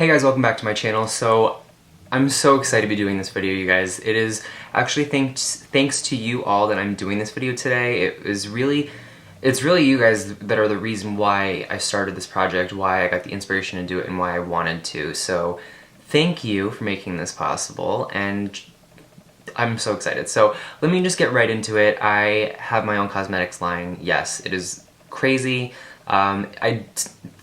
Hey guys, welcome back to my channel. So I'm so excited to be doing this video, you guys. It is actually thanks to you all that I'm doing this video today. It's really you guys that are the reason why I started this project, why I got the inspiration to do it, and why I wanted to. So thank you for making this possible, and I'm so excited. So let me just get right into it. I have my own cosmetics line. Yes, it is crazy.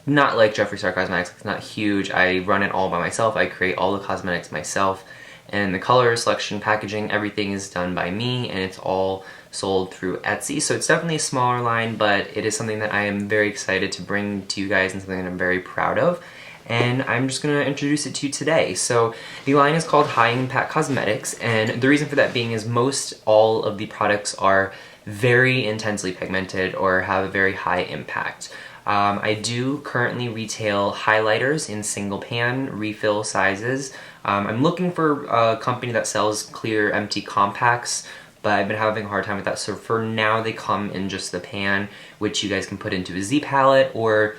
Not like Jeffree Star Cosmetics, it's not huge. I run it all by myself. I create all the cosmetics myself, and the color selection, packaging, everything is done by me, and it's all sold through Etsy. So it's definitely a smaller line, but it is something that I am very excited to bring to you guys and something that I'm very proud of. And I'm just going to introduce it to you today. So the line is called HighIMPACT Cosmetics, and the reason for that being is most all of the products are very intensely pigmented or have a very high impact. I do currently retail highlighters in single pan refill sizes. I'm looking for a company that sells clear empty compacts, but I've been having a hard time with that. So for now they come in just the pan, which you guys can put into a Z palette or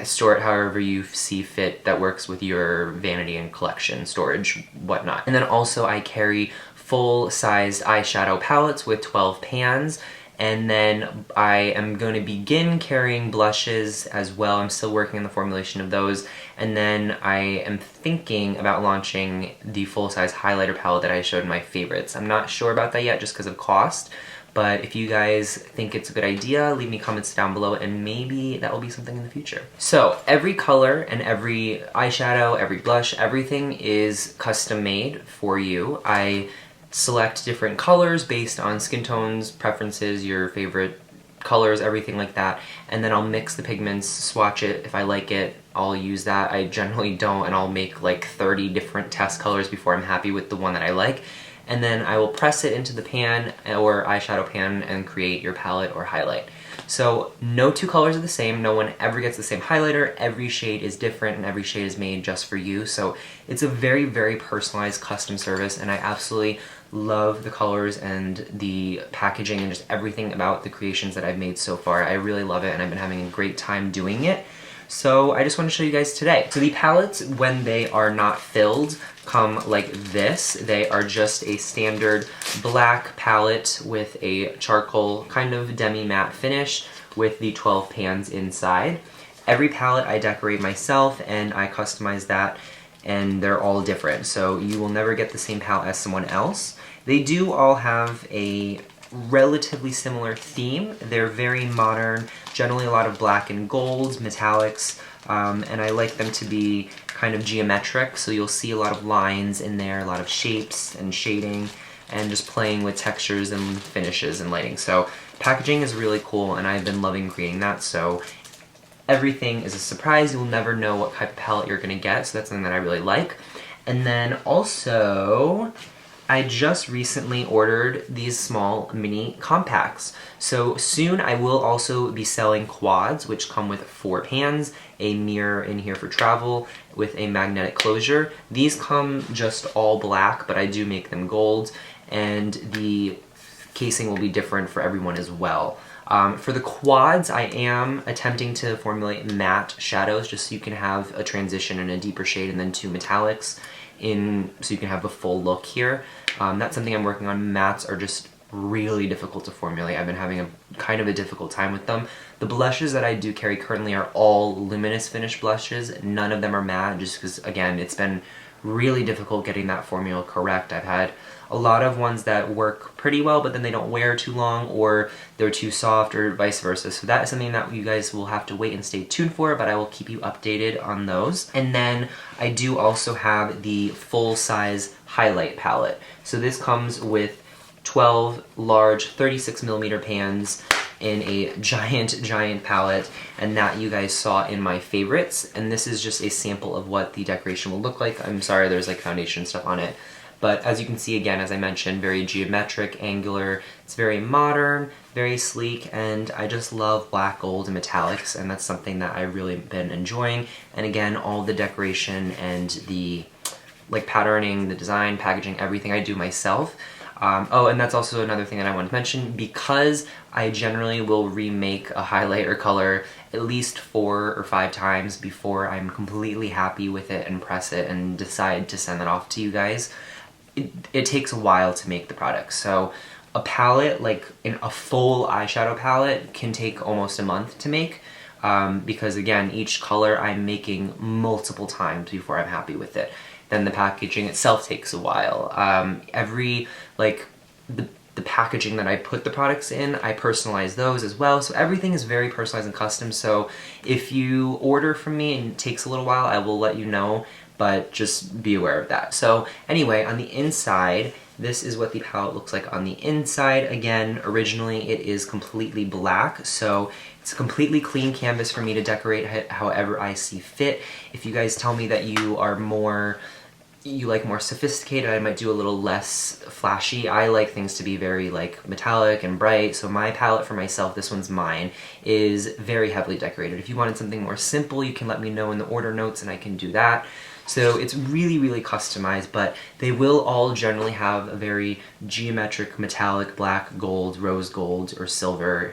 store it however you see fit that works with your vanity and collection storage, whatnot. And then also I carry full-sized eyeshadow palettes with 12 pans. And then I am going to begin carrying blushes as well. I'm still working on the formulation of those. And then I am thinking about launching the full-size highlighter palette that I showed in my favorites. I'm not sure about that yet just because of cost. But if you guys think it's a good idea, leave me comments down below and maybe that will be something in the future. So every color and every eyeshadow, every blush, everything is custom made for you. I select different colors based on skin tones, preferences, your favorite colors, everything like that, and then I'll mix the pigments, swatch it. If I like it, I'll use that. I generally don't, and I'll make like 30 different test colors before I'm happy with the one that I like. And then I will press it into the pan or eyeshadow pan and create your palette or highlight. So no two colors are the same, no one ever gets the same highlighter, every shade is different and every shade is made just for you. So it's a very, very personalized custom service, and I absolutely love the colors and the packaging and just everything about the creations that I've made so far. I really love it and I've been having a great time doing it. So I just want to show you guys today. So the palettes, when they are not filled, come like this. They are just a standard black palette with a charcoal kind of demi-matte finish with the 12 pans inside. Every palette I decorate myself and I customize that, and they're all different. So you will never get the same palette as someone else. They do all have a relatively similar theme. They're very modern, generally a lot of black and golds, metallics, and I like them to be kind of geometric, so you'll see a lot of lines in there, a lot of shapes and shading, and just playing with textures and finishes and lighting. So packaging is really cool, and I've been loving creating that, so everything is a surprise. You'll never know what type of palette you're going to get, so that's something that I really like. And then also, I just recently ordered these small mini compacts. So soon I will also be selling quads, which come with 4 pans, a mirror in here for travel with a magnetic closure. These come just all black, but I do make them gold, and the casing will be different for everyone as well. For the quads, I am attempting to formulate matte shadows just so you can have a transition and a deeper shade and then 2 metallics so you can have the full look here. That's something I'm working on. Mattes are just really difficult to formulate. I've been having a kind of a difficult time with them. The blushes that I do carry currently are all luminous finish blushes. None of them are matte, just because, again, it's been really difficult getting that formula correct. I've had a lot of ones that work pretty well, but then they don't wear too long, or they're too soft, or vice versa. So that is something that you guys will have to wait and stay tuned for, but I will keep you updated on those. And then I do also have the full-size highlight palette. So this comes with 12 large 36mm pans in a giant palette, and that you guys saw in my favorites. And this is just a sample of what the decoration will look like. I'm sorry there's like foundation stuff on it. But as you can see, again, as I mentioned, very geometric, angular. It's very modern, very sleek, and I just love black, gold, and metallics, and that's something that I've really been enjoying. And again, all the decoration and the like patterning, the design, packaging, everything I do myself. Oh, and that's also another thing that I wanted to mention. Because I generally will remake a highlighter color at least 4 or 5 times before I'm completely happy with it and press it and decide to send that off to you guys, it takes a while to make the product. So a palette, like in a full eyeshadow palette, can take almost a month to make. Because again, each color I'm making multiple times before I'm happy with it. Then the packaging itself takes a while. The packaging that I put the products in, I personalize those as well. So everything is very personalized and custom. So if you order from me and it takes a little while, I will let you know, but just be aware of that. So anyway, on the inside, this is what the palette looks like on the inside. Again, originally it is completely black, so it's a completely clean canvas for me to decorate however I see fit. If you guys tell me that you like more sophisticated, I might do a little less flashy. I like things to be very like metallic and bright, so my palette for myself, this one's mine, is very heavily decorated. If you wanted something more simple, you can let me know in the order notes and I can do that. So it's really, really customized, but they will all generally have a very geometric, metallic, black, gold, rose gold, or silver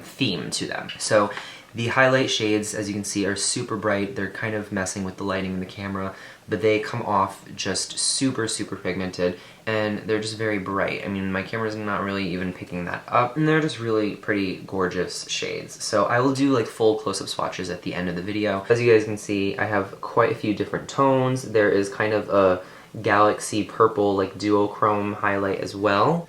theme to them. So the highlight shades, as you can see, are super bright. They're kind of messing with the lighting in the camera, but they come off just super, super pigmented, and they're just very bright. I mean, my camera's not really even picking that up, and they're just really pretty gorgeous shades. So I will do like full close-up swatches at the end of the video. As you guys can see, I have quite a few different tones. There is kind of a galaxy purple, like duochrome highlight as well.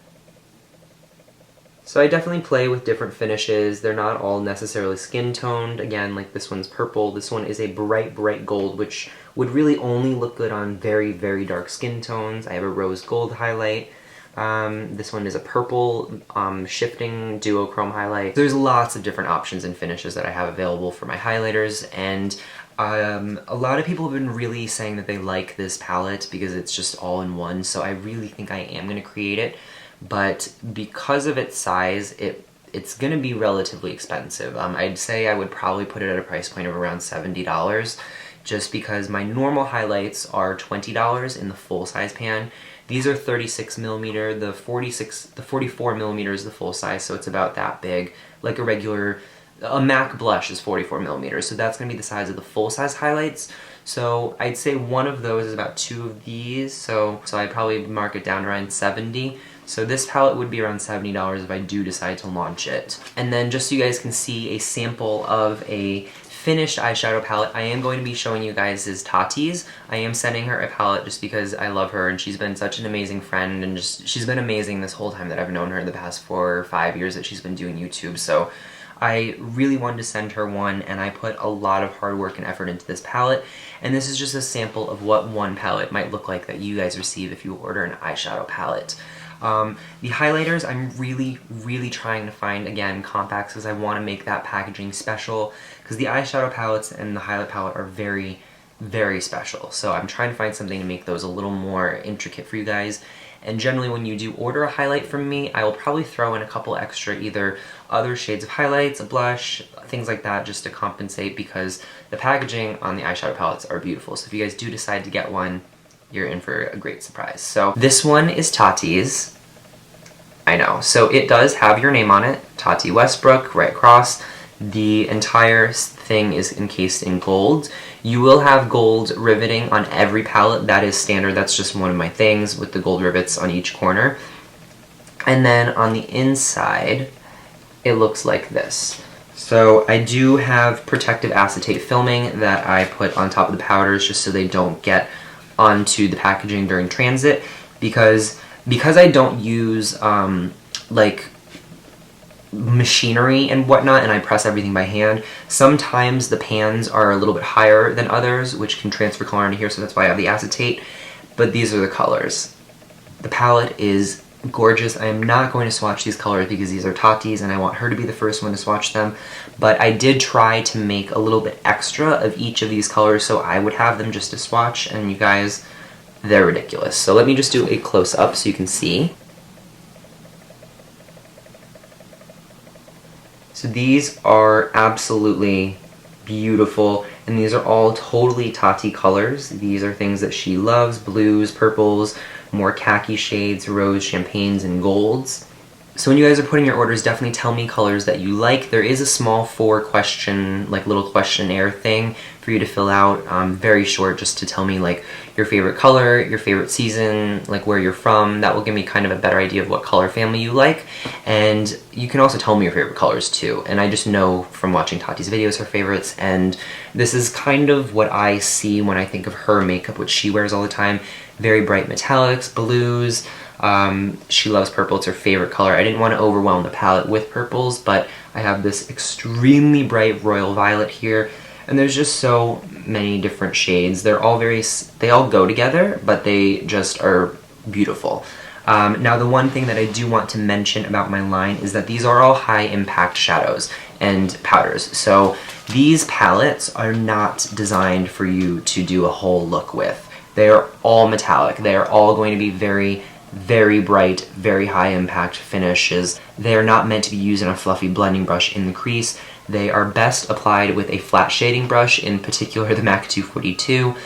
So I definitely play with different finishes. They're not all necessarily skin toned. Again, like this one's purple. This one is a bright, bright gold, which would really only look good on very, very dark skin tones. I have a rose gold highlight. This one is a purple shifting duochrome highlight. There's lots of different options and finishes that I have available for my highlighters, and a lot of people have been really saying that they like this palette because it's just all in one, so I really think I am going to create it. But because of its size, it's going to be relatively expensive. I'd say I would probably put it at a price point of around $70, just because my normal highlights are $20 in the full-size pan. These are 36mm, the 44mm is the full size, so it's about that big. Like a MAC blush is 44mm, so that's going to be the size of the full-size highlights. So I'd say one of those is about 2 of these, so I'd probably mark it down around 70. So this palette would be around $70 if I do decide to launch it. And then just so you guys can see a sample of a finished eyeshadow palette, I am going to be showing you guys is Totti's. I am sending her a palette just because I love her and she's been such an amazing friend, and she's been amazing this whole time that I've known her, the past 4 or 5 years that she's been doing YouTube. So I really wanted to send her one, and I put a lot of hard work and effort into this palette, and this is just a sample of what one palette might look like that you guys receive if you order an eyeshadow palette. The highlighters, I'm really, really trying to find, again, compacts, because I want to make that packaging special, because the eyeshadow palettes and the highlight palette are very, very special. So I'm trying to find something to make those a little more intricate for you guys. And generally when you do order a highlight from me, I will probably throw in a couple extra, either other shades of highlights, a blush, things like that, just to compensate, because the packaging on the eyeshadow palettes are beautiful. So if you guys do decide to get one, you're in for a great surprise. So this one is Totti's. I know. So it does have your name on it, Totti Westbrook, right across. The entire thing is encased in gold. You will have gold riveting on every palette. That is standard. That's just one of my things, with the gold rivets on each corner. And then on the inside, it looks like this. So I do have protective acetate filming that I put on top of the powders just so they don't get onto the packaging during transit, because I don't use like machinery and whatnot, and I press everything by hand, sometimes the pans are a little bit higher than others, which can transfer color into here, so that's why I have the acetate. But these are the colors. The palette is gorgeous. I am not going to swatch these colors because these are Totti's and I want her to be the first one to swatch them, but I did try to make a little bit extra of each of these colors so I would have them just to swatch, and you guys, they're ridiculous. So let me just do a close-up so you can see. So these are absolutely beautiful, and these are all totally Totti colors. These are things that she loves: blues, purples, more khaki shades, rose, champagnes, and golds. So when you guys are putting your orders, definitely tell me colors that you like. There is a small 4-question, like little questionnaire thing for you to fill out, very short, just to tell me like your favorite color, your favorite season, like where you're from. That will give me kind of a better idea of what color family you like. And you can also tell me your favorite colors too. And I just know from watching Totti's videos her favorites, and this is kind of what I see when I think of her makeup, which she wears all the time. Very bright metallics, blues. She loves purple, it's her favorite color. I didn't want to overwhelm the palette with purples, but I have this extremely bright royal violet here, and there's just so many different shades. They're all they all go together, but they just are beautiful. Now the one thing that I do want to mention about my line is that these are all high impact shadows and powders. So these palettes are not designed for you to do a whole look with. They are all metallic. They are all going to be very bright, very high impact finishes. They are not meant to be used in a fluffy blending brush in the crease. They are best applied with a flat shading brush, in particular the MAC 242,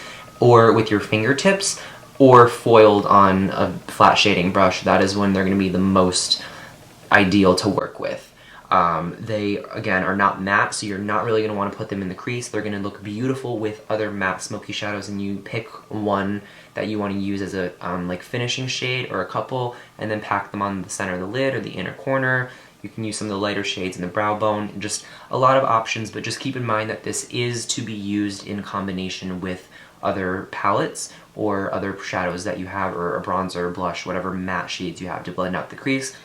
or with your fingertips, or foiled on a flat shading brush. That is when they're going to be the most ideal to work with. They, again, are not matte, so you're not really going to want to put them in the crease. They're going to look beautiful with other matte smoky shadows, and you pick one that you want to use as a like finishing shade or a couple, and then pack them on the center of the lid or the inner corner. You can use some of the lighter shades in the brow bone. Just a lot of options, but just keep in mind that this is to be used in combination with other palettes or other shadows that you have, or a bronzer or blush, whatever matte shades you have to blend out the crease.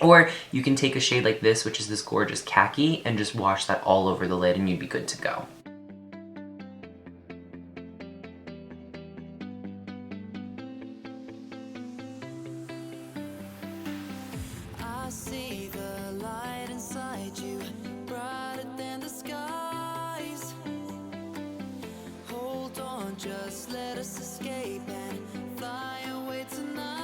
Or you can take a shade like this, which is this gorgeous khaki, and just wash that all over the lid and you'd be good to go. I see the light inside you, brighter than the skies. Hold on, just let us escape and fly away tonight.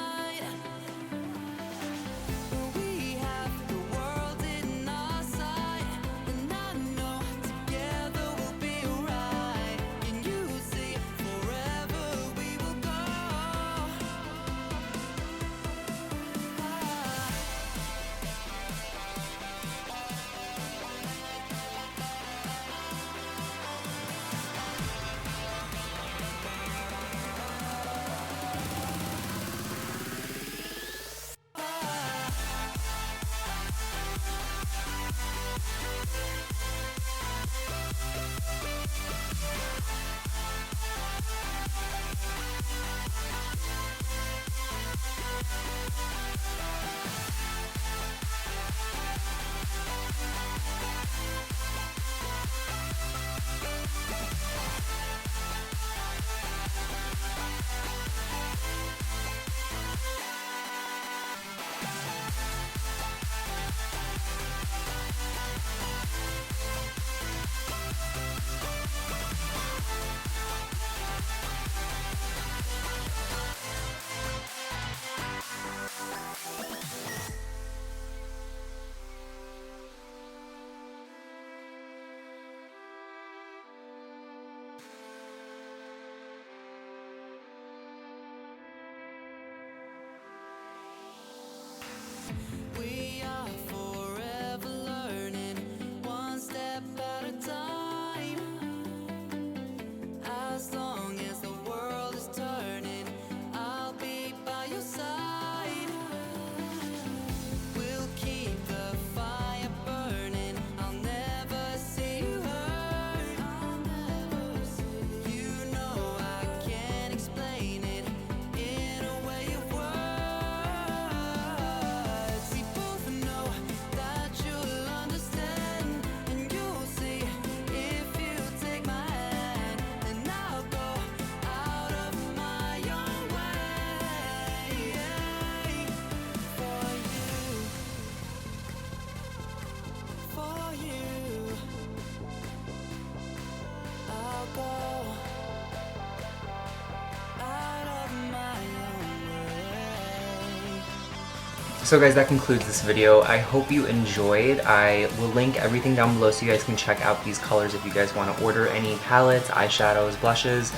So guys, that concludes this video. I hope you enjoyed. I will link everything down below so you guys can check out these colors if you guys want to order any palettes, eyeshadows, blushes.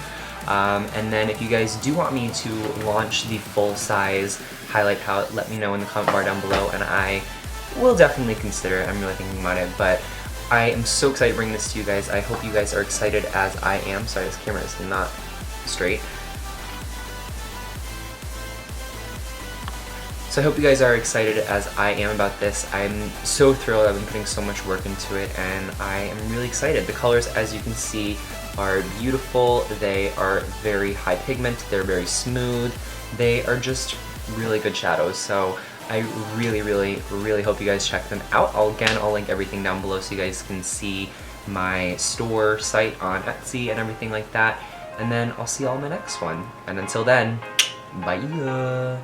And then if you guys do want me to launch the full-size highlight palette, let me know in the comment bar down below and I will definitely consider it. I'm really thinking about it, but I am so excited to bring this to you guys. I hope you guys are excited as I am. Sorry, this camera is not straight. So I hope you guys are excited as I am about this. I'm so thrilled. I've been putting so much work into it and I am really excited. The colors, as you can see, are beautiful. They are very high pigment. They're very smooth. They are just really good shadows. So I really, really, really hope you guys check them out. I'll link everything down below so you guys can see my store site on Etsy and everything like that. And then I'll see you all in my next one. And until then, bye.